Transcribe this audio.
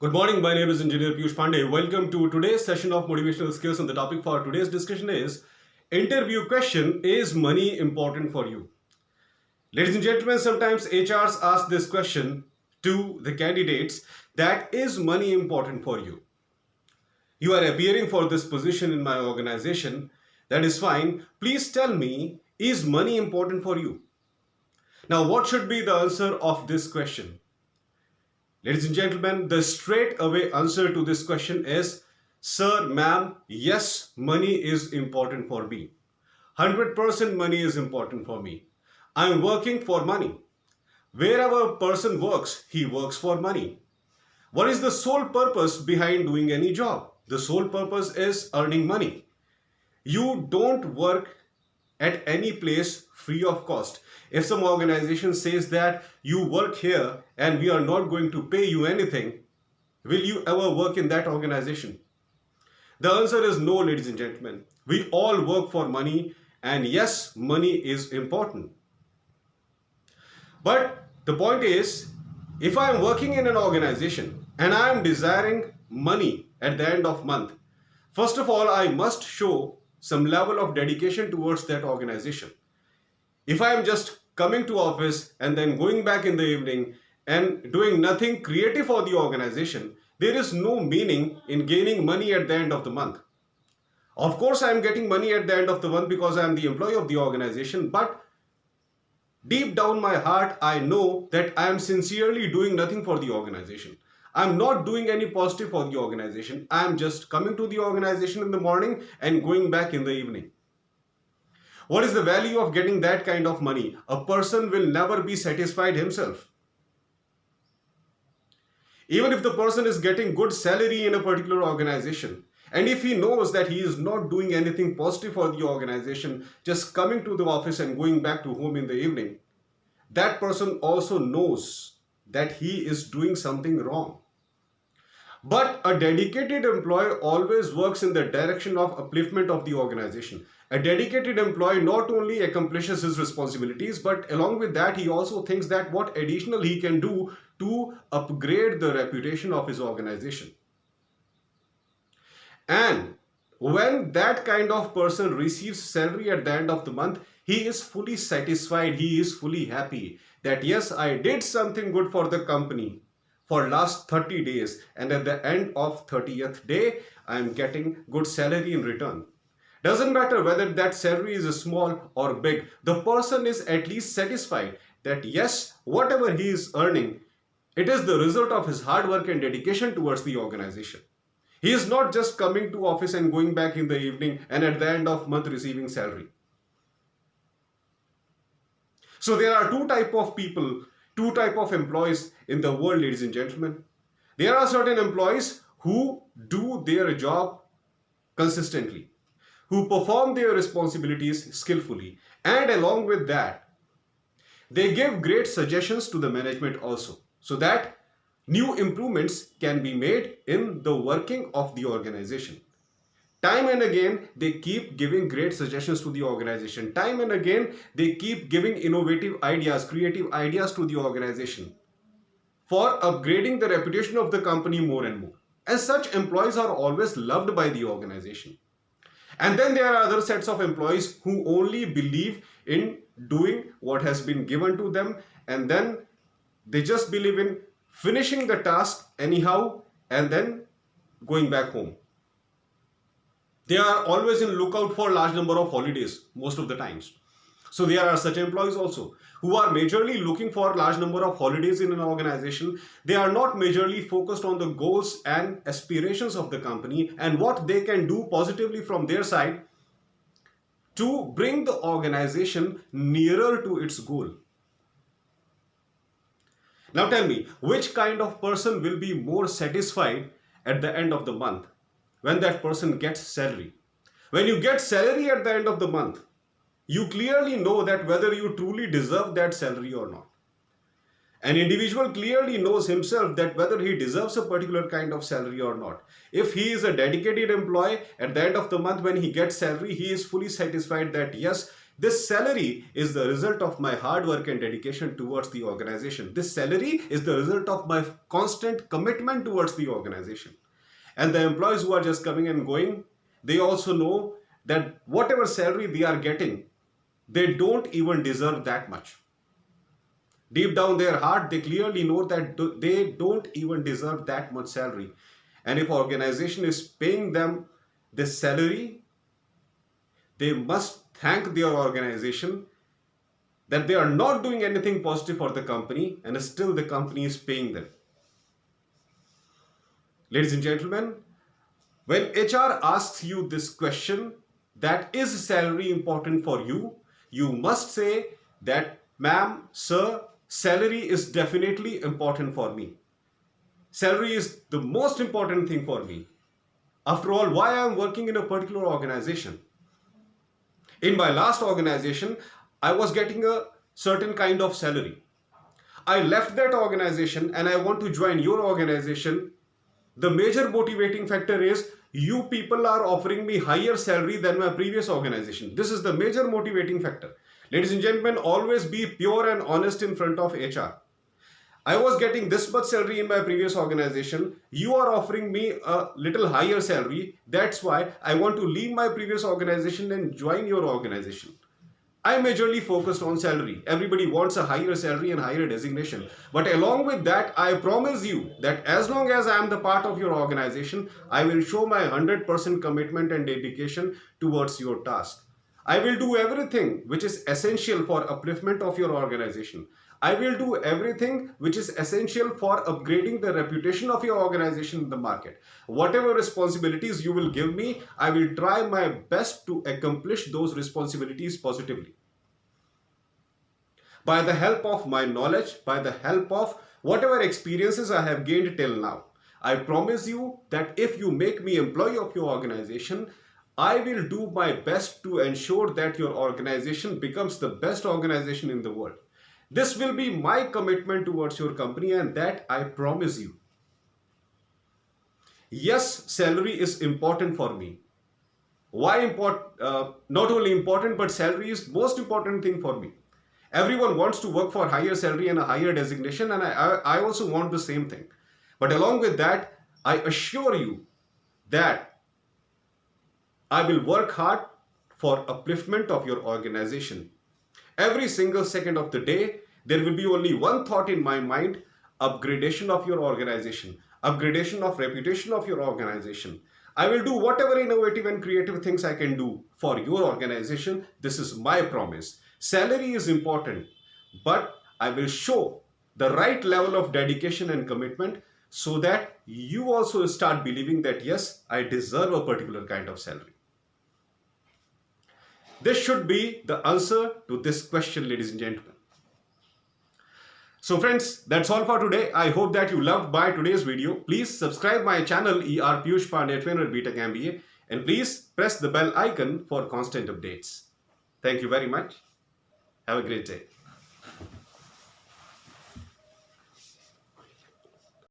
Good morning, my name is Engineer Piyush Pandey. Welcome to today's session of Motivational Skills, and the topic for today's discussion is interview question: is money important for you? Ladies and gentlemen, sometimes HRs ask this question to the candidates, that is money important for you? You are appearing for this position in my organization. That is fine. Please tell me, is money important for you? Now, what should be the answer of this question? Ladies and gentlemen, the straight away answer to this question is, sir, ma'am, yes, money is important for me. 100% money is important for me. I am working for money. Wherever a person works, he works for money. What is the sole purpose behind doing any job? The sole purpose is earning money. You don't work at any place free of cost. If some organization says that you work here and we are not going to pay you anything, will you ever work in that organization? The answer is no, ladies and gentlemen. We all work for money, and yes, money is important. But the point is, if I am working in an organization and I am desiring money at the end of month, first of all, I must show some level of dedication towards that organization. If I am just coming to office and then going back in the evening and doing nothing creative for the organization, there is no meaning in gaining money at the end of the month. Of course, I am getting money at the end of the month because I am the employee of the organization, but deep down my heart, I know that I am sincerely doing nothing for the organization. I am not doing any positive for the organization. I am just coming to the organization in the morning and going back in the evening. What is the value of getting that kind of money? A person will never be satisfied himself. Even if the person is getting good salary in a particular organization, and if he knows that he is not doing anything positive for the organization, just coming to the office and going back to home in the evening, that person also knows that he is doing something wrong. But a dedicated employee always works in the direction of upliftment of the organization. A dedicated employee not only accomplishes his responsibilities, but along with that, he also thinks that what additional he can do to upgrade the reputation of his organization. And when that kind of person receives salary at the end of the month, he is fully satisfied, he is fully happy that yes, I did something good for the company for last 30 days, and at the end of 30th day, I am getting good salary in return. Doesn't matter whether that salary is small or big, the person is at least satisfied that yes, whatever he is earning, it is the result of his hard work and dedication towards the organization. He is not just coming to office and going back in the evening and at the end of month receiving salary. So there are two type of people, two type of employees in the world, ladies and gentlemen. There are certain employees who do their job consistently, who perform their responsibilities skillfully, and along with that, they give great suggestions to the management also, so that new improvements can be made in the working of the organization. Time and again, they keep giving great suggestions to the organization. Time and again, they keep giving innovative ideas, creative ideas to the organization for upgrading the reputation of the company more and more. And such employees are always loved by the organization. And then there are other sets of employees who only believe in doing what has been given to them, and then they just believe in finishing the task anyhow and then going back home. They are always in lookout for large number of holidays most of the times. So there are such employees also who are majorly looking for large number of holidays in an organization. They are not majorly focused on the goals and aspirations of the company and what they can do positively from their side to bring the organization nearer to its goal. Now tell me, which kind of person will be more satisfied at the end of the month when that person gets salary? When you get salary at the end of the month, you clearly know that whether you truly deserve that salary or not. An individual clearly knows himself that whether he deserves a particular kind of salary or not. If he is a dedicated employee, at the end of the month when he gets salary, he is fully satisfied that yes, This salary is the result of my hard work and dedication towards the organization. This salary is the result of my constant commitment towards the organization. And the employees who are just coming and going, they also know that whatever salary they are getting, they don't even deserve that much. Deep down their heart, they clearly know that they don't even deserve that much salary. And if organization is paying them this salary, they must thank their organization that they are not doing anything positive for the company and still the company is paying them. Ladies and gentlemen, when HR asks you this question, that is salary important for you, you must say that, ma'am, sir, salary is definitely important for me. Salary is the most important thing for me. After all, why I am working in a particular organization? In my last organization, I was getting a certain kind of salary. I left that organization and I want to join your organization. The major motivating factor is you people are offering me higher salary than my previous organization. This is the major motivating factor. Ladies and gentlemen, always be pure and honest in front of HR. I was getting this much salary in my previous organization. You are offering me a little higher salary. That's why I want to leave my previous organization and join your organization. I majorly focused on salary. Everybody wants a higher salary and higher designation. But along with that, I promise you that as long as I am the part of your organization, I will show my 100% commitment and dedication towards your task. I will do everything which is essential for upliftment of your organization. I will do everything which is essential for upgrading the reputation of your organization in the market. Whatever responsibilities you will give me, I will try my best to accomplish those responsibilities positively. By the help of my knowledge, by the help of whatever experiences I have gained till now, I promise you that if you make me employee of your organization, I will do my best to ensure that your organization becomes the best organization in the world. This will be my commitment towards your company, and that I promise you. Yes, salary is important for me. Why important? Not only important, but salary is most important thing for me. Everyone wants to work for higher salary and a higher designation, and I also want the same thing. But along with that, I assure you that I will work hard for upliftment of your organization. Every single second of the day, there will be only one thought in my mind: upgradation of your organization, upgradation of reputation of your organization. I will do whatever innovative and creative things I can do for your organization. This is my promise. Salary is important, but I will show the right level of dedication and commitment so that you also start believing that yes, I deserve a particular kind of salary. This should be the answer to this question, ladies and gentlemen. So friends, that's all for today. I hope that you loved my today's video. Please subscribe my channel ER Piyush Pandey Trainer BTech MBA, and please press the bell icon for constant updates. Thank you very much. Have a great day.